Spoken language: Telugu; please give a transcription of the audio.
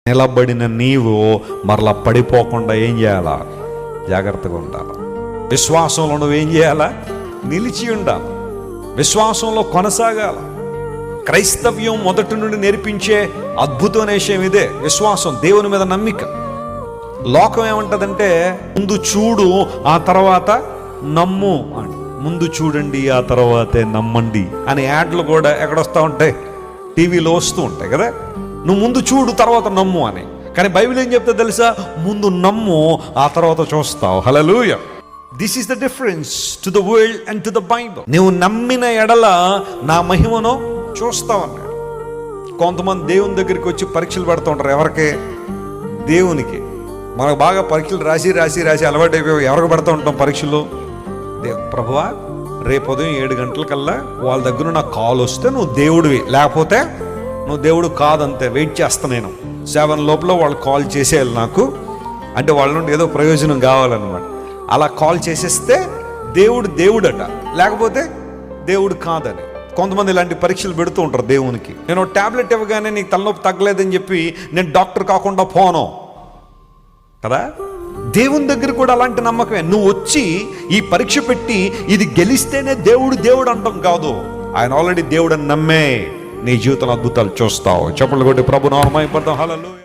నిలబడిన నీవు మరలా పడిపోకుండా ఏం చేయాలా? జాగ్రత్తగా ఉండాలి. విశ్వాసంలో నువ్వేం చేయాలా? నిలిచి ఉండాలి. విశ్వాసంలో కొనసాగాల. క్రైస్తవ్యం మొదటి నుండి నేర్పించే అద్భుతమైన విషయం ఇదే, విశ్వాసం, దేవుని మీద నమ్మిక. లోకం ఏమంటదంటే ముందు చూడు ఆ తర్వాత నమ్ము అని. ముందు చూడండి ఆ తర్వాతే నమ్మండి అని యాడ్లు కూడా ఎక్కడొస్తూ ఉంటాయి, టీవీలో వస్తూ ఉంటాయి కదా. నువ్వు ముందు చూడు తర్వాత నమ్ము అని. కానీ బైబిల్ ఏం చెప్తా తెలుసా? ముందు నమ్ము ఆ తర్వాత చూస్తావు. Hallelujah. This is the difference to the world and to the Bible. నువ్వు నమ్మిన ఎడల నా మహిమను చూస్తావు అన్నాడు. కొంతమంది దేవుని దగ్గరికి వచ్చి పరీక్షలు పెడుతూ ఉంటారు. ఎవరికి? దేవునికి. మనకు బాగా పరీక్షలు రాసి రాసి రాసి అలవాటు అయిపోయి ఎవరికి పెడతా ఉంటాం పరీక్షలు? ప్రభువా రేపు ఉదయం 7 గంటలకల్లా వాళ్ళ దగ్గర నాకు కాల్ వస్తే నువ్వు దేవుడివి, లేకపోతే నువ్వు దేవుడు కాదంతే. వెయిట్ చేస్తా నేను 7 లోపల వాళ్ళు కాల్ చేసేయాలి నాకు, అంటే వాళ్ళ నుండి ఏదో ప్రయోజనం కావాలన్నమాట. అలా కాల్ చేసేస్తే దేవుడు దేవుడట, లేకపోతే దేవుడు కాదని. కొంతమంది ఇలాంటి పరీక్షలు పెడుతూ ఉంటారు దేవునికి. నేను ట్యాబ్లెట్ ఇవ్వగానే నీకు తలనొప్పి తగ్గలేదని చెప్పి నేను డాక్టర్ కాకుండా పోను కదా. దేవుని దగ్గర కూడా అలాంటి నమ్మకమే. నువ్వు వచ్చి ఈ పరీక్ష పెట్టి ఇది గెలిస్తేనే దేవుడు దేవుడు అంటాం కాదు. ఆయన ఆల్రెడీ దేవుడు అని నమ్మే నీ జీవితంలో అద్భుతాలు చూస్తావు. చప్పట్లు కొట్టి ప్రభు నామమున మహిమపడదాం. హల్లెలూయా.